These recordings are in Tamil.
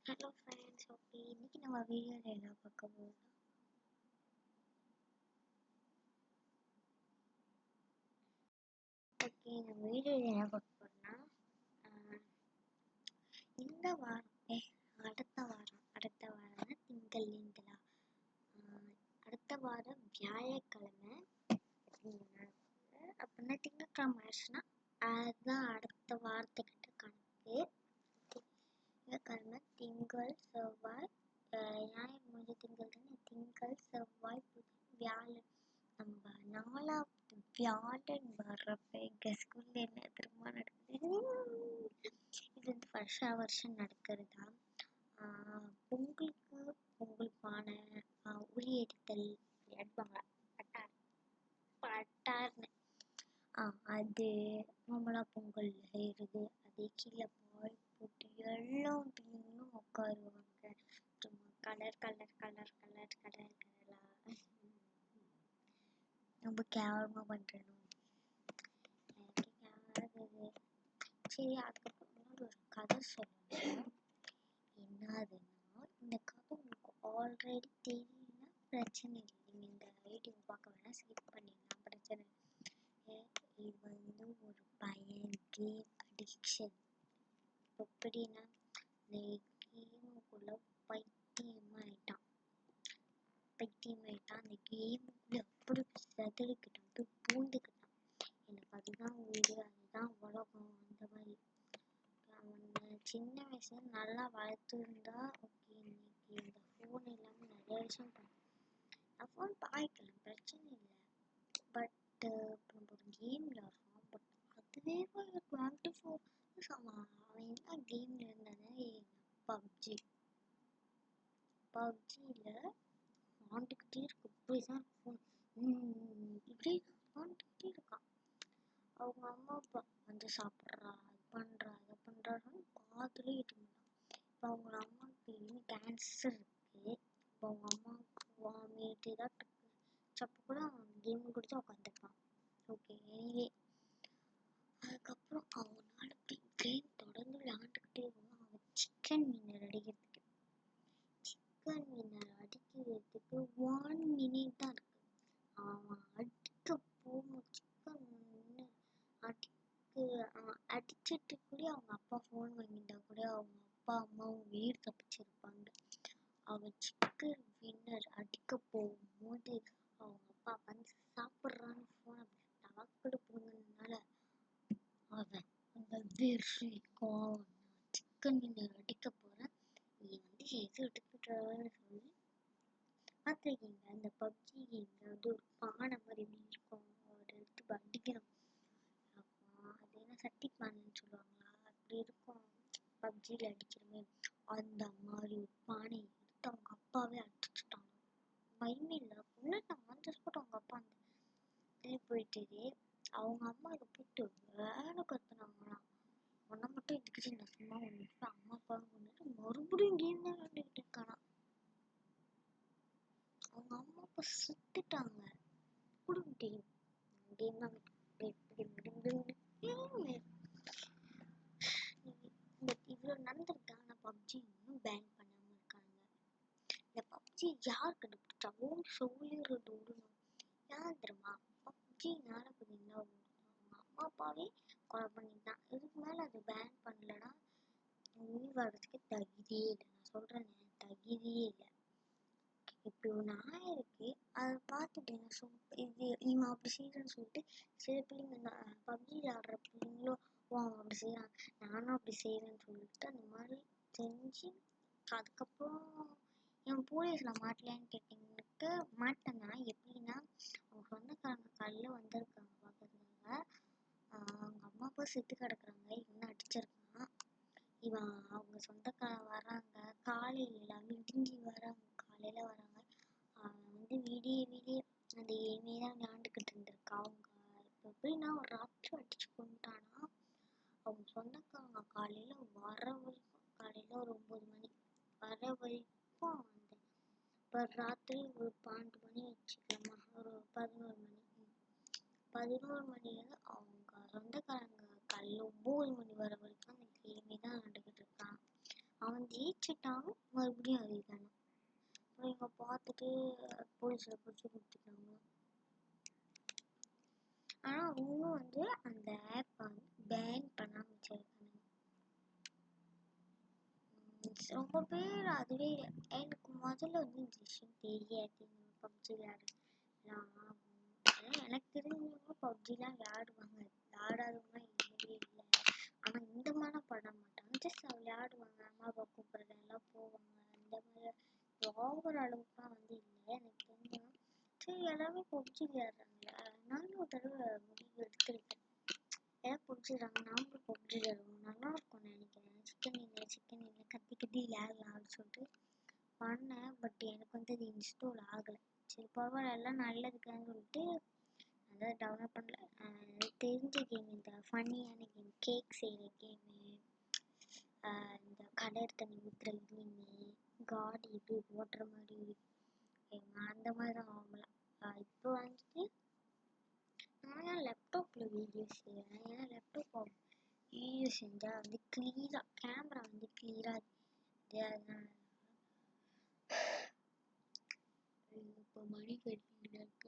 Hello friends. ஓகே, இன்னைக்கு நம்ம வீடியோவில் என்ன பார்க்க போகிறோம்? ஓகே, நம்ம வீடியோவில் என்ன பார்க்க போகிறோம்னா, இந்த வாரம் அடுத்த வாரம் திங்கள்லேருந்துலா அடுத்த வாரம் வியாழக்கிழமை அப்படின்னா திங்கட்கிழமை ஆயிடுச்சுன்னா அதுதான் அடுத்த வாரத்துக்கிட்ட கணக்கு. திங்கட்கிழமை, திங்கள், செவ்வாய், ஞாயிறு முடிஞ்ச திங்கள் தானே, திங்கள், செவ்வாய், புதன், வியாழன். நம்ம 4வது வியாழன் வர்றப்ப எங்கள் ஸ்கூலில் என்ன திரும்ப நடக்குது. இது வந்து வருஷம் நடக்கிறதா. பொங்கல் பானை, உளி அடித்தல் எடுப்பாங்க. பட்டார்னு அது மாமலா பொங்கல் செய்கிறது. அதே கீழே பால் போட்டு எல்லாம் பிள்ளைங்களும் உட்காருவாங்க. கலர் ரொம்ப கேவலமாக பண்ணுறணும். எனக்கு கேவலாகுது. சரி, அதுக்கப்புறம் இன்னொரு ஒரு கதை சொல்லுவேன். என்னதுன்னா, இந்த கதை உங்களுக்கு ஆல்ரெடி தெரியும்னா பிரச்சனை இல்லை, நீங்கள் இந்த வீடியோ பார்க்க வேணால் ஸ்கிப் பண்ணிடலாம், பிரச்சனை இல்லை. இது வந்து ஒரு பையன் கேம் அடிக்ஷன். எப்படின்னா, இந்த கேமுக்குள்ளே பைத்தியமாயிட்டான். அந்த கேமுக்குள்ளே அப்படி சதுரிக்கிட்டான், அப்படி பூந்துக்கிட்டான். எனக்கு அதுதான் வீடு, அதுதான் உலகம், அந்த மாதிரி. அவனை சின்ன வயசுல நல்லா வளர்த்துருந்தா ஓகே, இன்னைக்கு இந்த ஃபோன் இல்லாமல் நிறைய விஷயம் பண்ணேன். நான் ஃபோன் பாய்க்கலாம், பிரச்சனை இல்லை. பட் நம்ம ஒரு கேம் விளாடுறோம். பட் அதுவே 24 அவன் என்ன கேமில் இருந்தானே, பப்ஜியில் ஆண்டுக்கிட்டே இருக்கு. இப்படிதான் ஃபோன் இப்படி ஆண்டுக்கிட்டே இருக்கான். அவங்க அம்மா அப்பா வந்து சாப்பிட்றா, அது பண்ணுறா, அதை பண்ணுறான்னு பார்த்துலே இருந்தான். இப்போ அவங்க அம்மாவுக்கு இன்னும் கேன்சர் இருக்குது. இப்போ அவங்க அம்மாவுக்கு வாமிட் ஏதாவது சப்பு கூட அவன் கேம் கொடுத்து உட்காந்துருப்பான். ஓகே, எனிவே அதுக்கப்புறம் அவனால் அப்படி கேம் தொடர்ந்து விளையாண்டுக்கிட்டே இருந்தான். அவன் சிக்கன் வின்னர் அடிக்கிறதுக்கு 1 minute தான் இருக்கு. அவன் அடிக்க போகும் சிக்கன் அடிச்சிட்டு கூட அவங்க அப்பா ஃபோன் வாங்கிட்டா கூட அவங்க அப்பா அம்மாவும் உயிர் தப்பிச்சிருப்பாங்க. அவன் சிக்கன் வின்னர் அடிக்க போகும்போது அவங்க அப்பா வந்து சாப்பிட்றான்னு ஃபோன் அப்படி டாக்கெடு போனதுனால அவன் அந்த வெறி கோவம், சிக்கன் வின்னர் அடிக்க போகிறேன், நீ வந்து எது எடுத்துட்டுன்னு சொல்லி பார்த்துருக்கீங்க. அந்த பப்ஜி கேமில் வந்து ஒரு பானை மாதிரி இப்படி இருக்கும், அதை எடுத்து அடிக்கணும். அது என்ன சட்டி பானைன்னு சொல்லுவாங்களா, அப்படி இருக்கும் பப்ஜியில் அடிக்கிறமே. அந்த மாதிரி ஒரு பானையை எடுத்து அவங்க அப்பாவே அடிச்சுட்டாங்க. பயமே இல்லை, கொண்டுட்டாங்க. அந்த ஸ்பாட் அவங்க அப்பா அந்த இதே போயிட்டு அவங்க அம்மா அதை போட்டு வேலை கற்றுனாங்களாம். ஒன்றை மட்டும் இதுக்கிட்டு நான் சும்மா ஒன்று அம்மா அப்பாவை கொண்டுட்டு மறுபடியும் கேம் தான் விளையாண்டுக்கிட்டு இருக்கானா. அவங்க அம்மா அப்பா சுட்டுட்டாங்க. குடும்ப கேம் தான் இவ்வளோ நடந்திருக்கு. ஆனால் பப்ஜி இன்னும் பேன் பண்ணாமல் இருக்காங்க. இந்த பப்ஜி யார் கண்டுபிடிச்சா? சொல்லிடுறது விடணும். யார் தெரியுமா? பப்ஜினால பார்த்தீங்கன்னா அவங்க அம்மா அப்பாவே கொலை பண்ணிட்டான். இதுக்கு மேலே அது பேன் பண்ணலன்னா உயிர் வாழ்றதுக்கு தகுதியே இல்லை. நான் சொல்கிறேன், தகுதியே இல்லை. இப்படி ஒரு நாய் இருக்கு, அதை பார்த்துட்டு என்ன இது இவன் அப்படி செய்யறேன்னு சொல்லிட்டு சில பிள்ளைங்க பப்ஜி ஆடுற பிள்ளைங்களும் அவன் அப்படி செய்யறான், நானும் அப்படி செய்யறேன்னு சொல்லிட்டு அந்த மாதிரி செஞ்சு அதுக்கப்புறம் என் போலீஸில் மாட்டலையான்னு கேட்டிங்கன்னுட்டு மாட்டேன்னா எப்படின்னா, அவங்க சொந்தக்காரங்க காலையில் வந்திருக்காங்க பார்க்கறதுக்காக. அவங்க அம்மா அப்பா செத்து கிடக்குறாங்க, இவன் அடிச்சிருக்கான். இவன் அவங்க சொந்தக்காரங்க வராங்க காலையில, விடிஞ்சி வராங்க, காலையில் வராங்க. அவன் வந்து விடிய அந்த ஏமே தான் விளையாண்டுக்கிட்டு இருந்திருக்கா. அவங்க இப்போ எப்படின்னா ஒரு ராத்திரி அடிச்சு கொண்டுட்டானா. அவங்க சொந்தக்காரங்க காலையில் வர வரைக்கும், காலையில் ஒரு 9 மணி வர வரைக்கும் அந்த இப்போ ராத்திரி ஒரு 12 மணி வச்சுக்கலாமா, ஒரு 11 மணிலேருந்து அவங்க சொந்தக்காரங்க காலையில் 9 மணி வர வரைக்கும் அந்த கேமே தான் விளையாண்டுக்கிட்டு இருக்கான். அவன் ஜெயிச்சுட்டான், மறுபடியும் அதே தானே. அப்புறம் இவங்க பார்த்துட்டு போலீஸில் பிடிச்சி கொடுத்துட்டாங்க. ஆனால் அவங்களும் வந்து அந்த ஆப்பை வந்து பேன் பண்ணாமல் வச்சிருக்காங்க. ரொம்ப பேர் அதுவே எனக்கு முதல்ல வந்து இந்த விஷயம் தெரியாது. பப்ஜி விளையாடலாம் எனக்கு தெரிஞ்சவங்க பப்ஜிலாம் விளையாடுவாங்க, விளையாடாதவங்க இல்லவே இல்லை. ஆனால் இந்த மாதிரிலாம் பண்ண மாட்டாங்க. ஜஸ்ட் விளையாடுவாங்க, அம்மா அப்பா கூப்பிட்றது எல்லாம் போவாங்க. அந்த மாதிரி ஓவர் அளவுக்குலாம் வந்து இல்லை எனக்கு தெரிஞ்சு. சரி எல்லாமே பப்ஜி விளையாடுறாங்களா, நானும் ஒரு தடவை முடிவு எடுத்துருக்கேன். எல்லாம் பிடிச்சிடுறாங்க, நாமளும் பப்ஜி விளையாடுவோம், நல்லா இருக்கும்னு நினைக்கிறேன். சிக்கன் இல்லை கத்தி விளையாடலாம் அப்படின்னு சொல்லிட்டு பண்ணேன். பட் எனக்கு வந்து அது இன்ஸ்டால் ஆகலை. சரி பரவாயில்ல, எல்லாம் நல்லதுக்கான்னு சொல்லிட்டு அதை டவுன்லோட் பண்ணல. தெரிஞ்ச கேம், இந்த ஃபன்னியான கேம், கேக் செய்கிற கேமு, இந்த கடல் தண்ணி ஊற்றுற கேமு, காடி இது ஓட்டுற மாதிரி ஒரு கேம், அந்த மாதிரி தான் நார்மலாக. இப்போ வந்துட்டு நான் லேப்டாப்பில் வீடியோ செய்கிறேன். ஏன்னா லேப்டாப் வீடியோ செஞ்சால் வந்து கிளியராக கேமரா வந்து கிளியராக அதனால இப்போ மணி கட்டினாக்க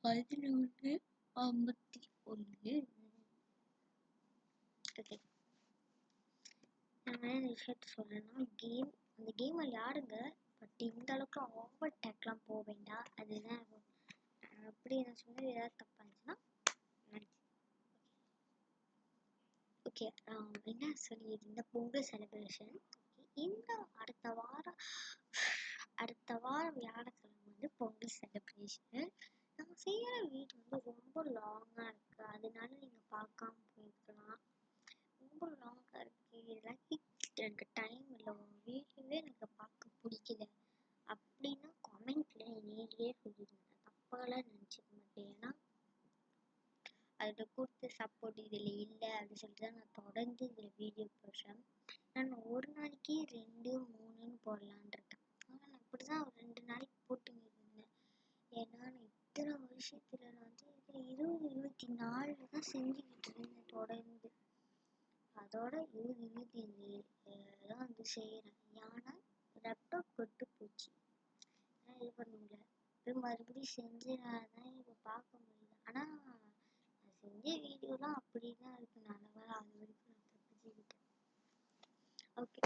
11:51. ஓகே, நான் இந்த விஷயத்த சொல்கிறேன்னா, அந்த கேமை விளையாடுங்க, பட் இந்த அளவுக்கு ஓவர் டேக்லாம் போக வேண்டாம். அதுதான் அப்படி நான் சொன்னது ஏதாவது தப்பாக இருந்துச்சுன்னா ஓகே. என்ன சொல்லியிருந்த பொங்கல் செலிப்ரேஷன். இந்த அடுத்த வாரம் வியாழக்கிழமை வந்து பொங்கல் செலிப்ரேஷன். நாங்கள் செய்கிற வீடு வந்து ரொம்ப லாங்காக இருக்குது, அதனால நீங்கள் பார்க்காம போயிருக்கலாம். ரொம்ப லாங்காக இருக்குது, இதெல்லாம் எனக்கு டைம் இல்லை, வீடியோவே எனக்கு பார்க்க பிடிக்கல அப்படின்னா கமெண்ட்ல நேரிலே சொல்லிடுங்க. தப்பாலாம் நினச்சிக்க மாட்டேன். ஏன்னா அதில் கொடுத்த சப்போர்ட் இதில் இல்லை அப்படின்னு சொல்லிட்டு தான் நான் தொடர்ந்து இதில் வீடியோ போடுறேன். நான் ஒரு நாளைக்கு 2, 3ன்னு போடலான் இருக்கேன். ஆனால் நான் இப்படி தான் 2 நாளைக்கு போட்டுன்னு இருந்தேன். ஏன்னா நான் இத்தனை வருஷத்தில் நான் வந்து இதில் 20-24 தான் செஞ்சுக்கிட்டு இருந்தேன் தொடர்ந்து. அதோட 20-25 தான் வந்து செய்கிறேன். ஏன்னா லேப்டாப் கொட்டு போச்சு, இது பண்ண முடியல. இப்போ மறுபடியும் செஞ்சதுனால தான் இப்போ பார்க்க முடியல. ஆனால் செஞ்ச வீடியோலாம் அப்படி தான் இருக்குது, நல்லவா அது வரைக்கும் நான் தப்பிச்சுக்கிட்டேன். ஓகே,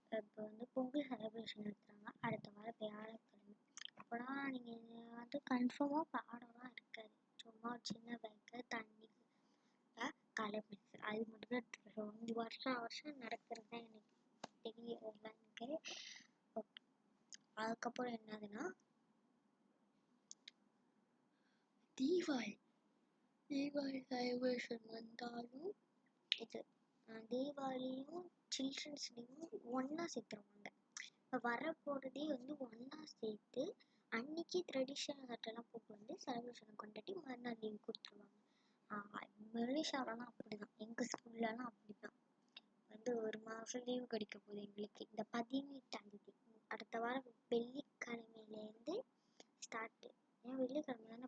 இப்போ வந்து பொங்கல் செலிப்ரேஷன் எடுத்துகிறாங்க அடுத்த வாரம் வியாழக்கிழமை. அப்போனா நீங்கள் வந்து கன்ஃபார்மாக பாடலாம் இருக்காது, சும்மா சின்ன பேக்கு தண்ணி கலப்பிச்சு அது மட்டும் தான் வந்து வருஷம் நடக்கிறது தான் எனக்கு தெரிய வரலாம் எனக்கு. ஓகே, அதுக்கப்புறம் என்னதுன்னா தீபாவளி செலிப்ரேஷன் வந்தாலும் இது தீபாவளியும் சில்ட்ரன்ஸ் டேயும் ஒன்றா சேர்த்துருவாங்க. இப்போ வரப்போகிறதே வந்து ஒன்றா சேர்த்து அன்னைக்கு ட்ரெடிஷ்னல் கட்டெல்லாம் போட்டு வந்து செலிப்ரேஷனை கொண்டாடி மறுநாள் லீவ் கொடுத்துருவாங்க. மலேசியாவிலலாம் அப்படி தான், எங்கள் ஸ்கூல்லலாம் அப்படி தான். வந்து ஒரு மாதம் லீவு கிடைக்க போகுது எங்களுக்கு. இந்த 18ஆம் தேதி அடுத்த வாரம் வெள்ளிக்கிழமையிலேருந்து ஸ்டார்ட்டு. ஏன் வெள்ளிக்கிழமை தானே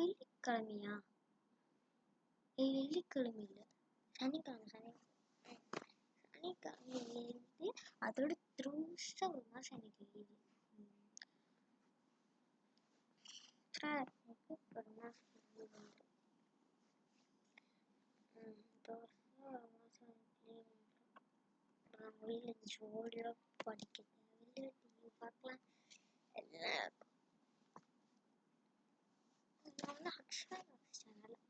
வெள்ளிக்கிழமையா? வெள்ளிக்கிழமை இல்லை, சனிக்கிழமையிலேருந்து அதோட த்ரூஸாக ஒரு மாதம் எனக்கு லீவு. ஒரு மாதம் லீவ் வந்துடும். ஒரு மாதம் லீவ் நான் வீட்டில் ஜோலியாக படிக்கிறேன், வெளியில் டிவி பார்க்கலாம் எல்லாம். நான் வந்து அக்ஷயா சேனல்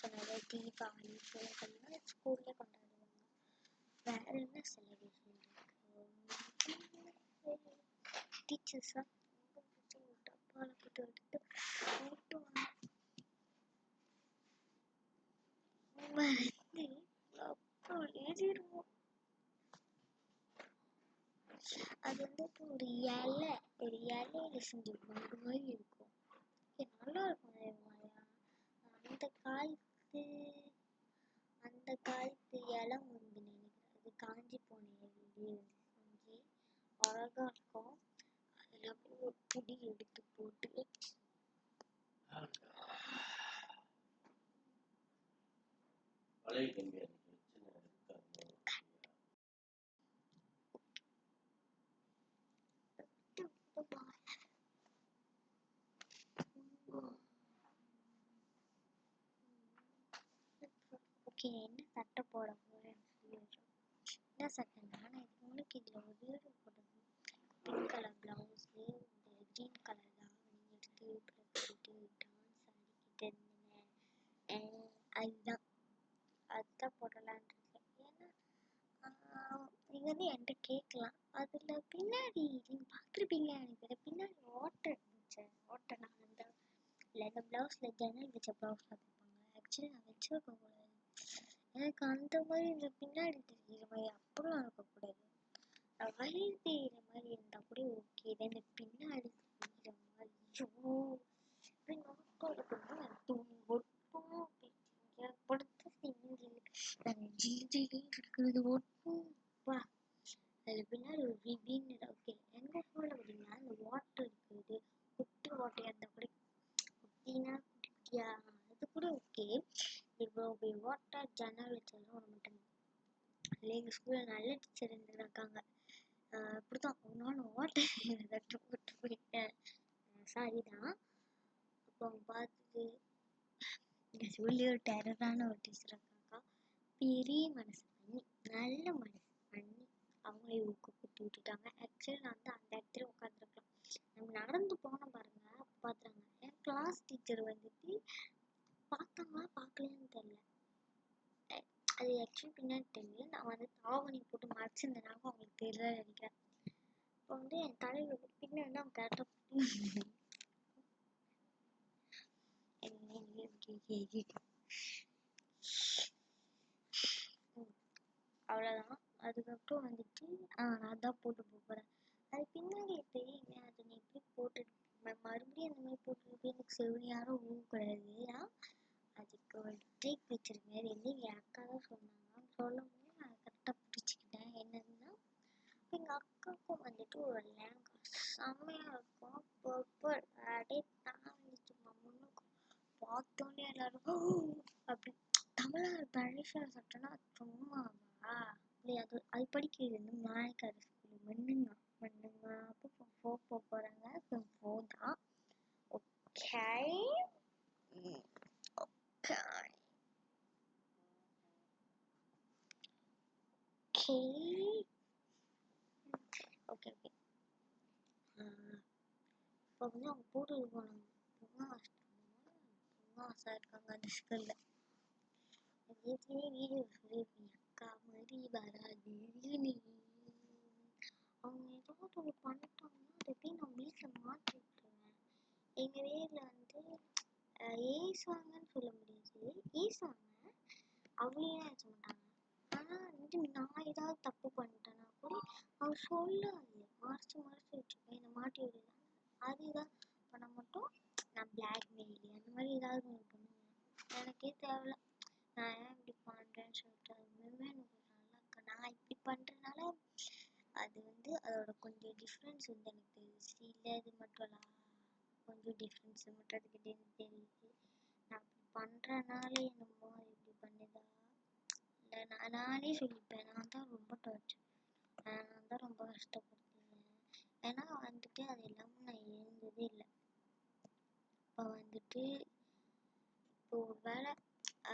சொன்னது தீபாவளி பொங்கல்லாம் ஸ்கூல்லே கொண்டாடுவாங்க. வேற என்ன செலிப்ரேஷன் இருக்கு? டீச்சர்ஸ்லாம் டப்பாவில் போட்டு எடுத்து ஓட்டுவாங்க. வந்து அப்புறம் எழுதிடுவோம். அது வந்துட்டு ஒரு இலையில செஞ்ச ஒரு மாதிரி இருக்கும், நல்லா இருக்கும். அந்த காலத்து இலை வந்து நினைக்கிறேன், அது காஞ்சி போன இலையிலே செஞ்சு அழகா இருக்கும். அதில் அப்படியே ஒரு புடி எடுத்து போட்டு ஓகே, என்ன சட்டை போட போறேன்னு சொல்லி என்ன சட்டைன்னா, நான் இதுக்கு முன்னாடி இதில் ஒரு வீடியோ போட்டது. பிங்க் கலர் ப்ளவுஸு, இந்த க்ரீன் கலர் தாவணி எடுத்து போட்டு டான்ஸ் ஆடிக்கிட்டு இருந்தேன். அதுதான் போடலான்னு இருக்கேன். ஏன்னா நீங்கள் வந்து என்கிட்ட கேட்கலாம், அதில் பின்னாடி நீங்கள் பார்த்துருப்பீங்க எனக்கு பின்னாடி ஓட்டை இருந்துச்சு. ஓட்டை நான் அந்த இல்லை, இந்த ப்ளவுஸில் ஜன்னல் வச்ச ப்ளவுஸ் பார்த்துருப்பாங்க. ஆக்சுவலி நான் வச்சுருக்க கூடாது. எனக்கு அந்த மாதிரி இந்த பின்னாடி தெரிகிற மாதிரி அப்படிலாம் இருக்கக்கூடாது. வயிறு தெரிகிற மாதிரி இருந்தால் கூட ஓகே. இந்த பின்னாடி தெரிகிற மாதிரி இப்படி நோட்டோட துணி ஒட்டும் படுத்து நாங்கள் ஜில்ஜிலின்னு இருக்கிறது ஒட்டும் வா. அதில் பின்னாடி ஒரு விபின்னு ஓகே. எங்கள் ஸ்கூலில் பார்த்தீங்கன்னா இந்த வாட்டர் இருக்கிறது குட்டி வாட்டையாக இருந்தால் கூட குட்டினா குட்டியா அது கூட ஓகே. இவ்வளோ வாட்டர் ஜன்னல் வச்சதும் ஒரு மட்டும் இல்லை. எங்கள் ஸ்கூலில் நல்ல டீச்சர் இருந்துருக்காங்க. அப்படிதான் ஒரு நாள் வாட்டர் தட்டு போட்டு போயிட்டேன். சாரி தான். அப்போ அவங்க பார்த்துட்டு எங்கள் ஸ்கூல்லேயே ஒரு டெரரான ஒரு டீச்சர் இருக்காக்கா. பெரிய மனசு பண்ணி நல்ல மனசு பண்ணி அவங்களே கூப்பிட்டு விட்டுட்டாங்க. ஆக்சுவலி நான் வந்து அந்த இடத்துல உட்காந்துருக்கலாம். நம்ம நடந்து போனோம் பாருங்க, பார்த்தாங்க. என் கிளாஸ் டீச்சர் வந்துட்டு பார்த்தாங்களா பார்க்கலன்னு தெரியல. அது ஆக்சுவலி பின்னாடி தெரியல. நான் வந்து தாவணி போட்டு மறைச்சிருந்தேனாக அவங்களுக்கு தெரியல நினைக்கிறேன். இப்போ வந்து என் தலையில் பின்னாடி அவங்க கரெக்டாக அவ்வளோதான். அதுக்கப்புறம் வந்துட்டு நான் தான் போட்டு போகிறேன். அது பின்னாடி தெரியுங்க. அதை நீ எப்படி போட்டுட்டு மறுபடியும் அந்த மாதிரி போட்டுட்டு எனக்கு செவனி யாரும் ஊக்கூடாது. அதுக்கு ஒரு ட்ரிக் வச்சுருக்கேன். இது எங்கள் அக்கா தான் சொன்னாங்க. சொல்லும் போது நான் கரெக்டாக பிடிச்சிக்கிட்டேன். என்னதுன்னா, எங்கள் அக்காவுக்கும் வந்துட்டு ஒரு லேங்கா செம்மையாக இருக்கும். பர்பிள் அப்படியே தாண்டிச்சுமா முன்னுக்கு பார்த்தோன்னே எல்லாரும் அப்படி தமிழ் ட்ரெடிஷ்னல் சட்டைன்னா சும்மாவா இல்லை. அது படிக்கிறது வந்து மாயக்கார ஸ்கூல் மண்ணுங்க அப்போ போகிறாங்க. ஃபோ தான் ஓகே. Okay okay okay. இப்போ வந்து அவங்க போட்டுட்டு போனாங்க. பொங்காசா இருக்காங்க அந்த ஸ்கூலில். வீட்லேயே வீடியோ சொல்லியிருப்பீங்க, அக்கா மாதிரி வராது நீ. அவங்க ஏதாவது ஒன்று பண்ணிட்டாங்கன்னா அதை போய் நான் வீட்டில் மாற்றி விட்டுருவேன். எங்கள் வீட்டில் வந்து ஏசுவாங்கன்னு சொல்ல முடியாது, ஏசுவாங்க, அவளையும் ஏச மாட்டாங்க. ஆனால் வந்து நான் ஏதாவது தப்பு பண்ணிட்டேன்னா கூட அவர் சொல்லாது, மறைச்சி வச்சுருப்பேன். என்னை மாட்டி விடுவேன். அதுதான் பண்ண மட்டும் நான் பிளாக்மெயில் அந்த மாதிரி ஏதாவது ஒன்று பண்ணுவேன். எனக்கே தேவையில்ல நான் ஏன் இப்படி பண்ணுறேன்னு சொல்லிட்டு. அதுவுமே எனக்கு நல்லா இருக்கா. நான் இப்படி பண்ணுறதுனால அது வந்து அதோட கொஞ்சம் டிஃப்ரென்ஸ் வந்து எனக்கு இல்லை. இது மட்டும் இல்லை, கொஞ்சம் டிஃப்ரென்ஸ் மட்டும் அதுக்கிட்ட எனக்கு தெரியுது. நான் அப்படி பண்ணுறனால என்னமோ அது இப்படி பண்ணுதா இல்லை. நானே சொல்லிப்பேன், நான் தான் ரொம்ப டார்ச்சர், நான் தான் ரொம்ப கஷ்டப்படுத்துவேன். ஏன்னா வந்துட்டு அது இல்லாமல் நான் எழுந்ததே இல்லை. இப்போ வந்துட்டு இப்போ ஒரு வேளை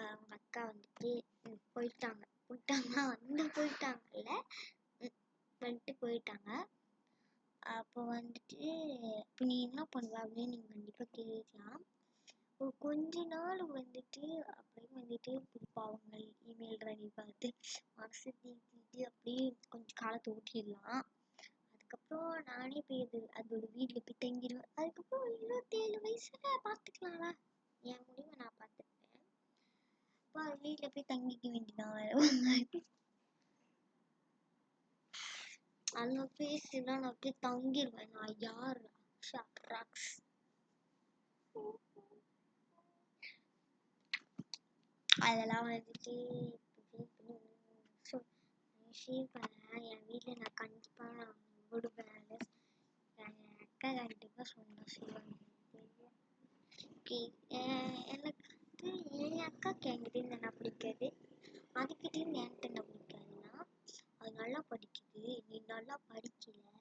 அவங்க அக்கா வந்துட்டு போயிட்டாங்கல்ல வந்துட்டு போயிட்டாங்க. அப்போ வந்துட்டு இப்போ நீ என்ன பண்ணுவ அப்படின்னு நீங்கள் கண்டிப்பாக கேட்கலாம். ஒரு கொஞ்ச நாள் வந்துட்டு அப்படியே வந்துட்டு புதுப்பாவங்கள் இமெயில் ரெடி பார்த்து மனசு தீட்டிட்டு அப்படியே கொஞ்சம் காலத்தை ஊற்றிடலாம். அதுக்கப்புறம் நானே போய் அதோட வீட்டில் போய் தங்கிடுவேன். அதுக்கப்புறம் 27 வயசுல பார்த்துக்கலாம்ல. என் முடிவை நான் பார்த்துப்பேன். இப்போ வீட்டில் போய் தங்கிக்க வேண்டியதான். அங்கே பேசினா நான் போய் தங்கிடுவேன். நான் யார் ராக்ஸ். அதெல்லாம் வந்துட்டு ஷேர் பண்ணேன். என் வீட்டில் நான் கண்டிப்பாக நான் விடுவேன். என் அக்கா கண்டிப்பாக சொன்ன செய்வாங்க. ஓகே, எனக்கு வந்து என் அக்காவுக்கு என்கிட்ட என்ன பிடிக்காது. நல்லா படிக்குது, நீ நல்லா படிக்கல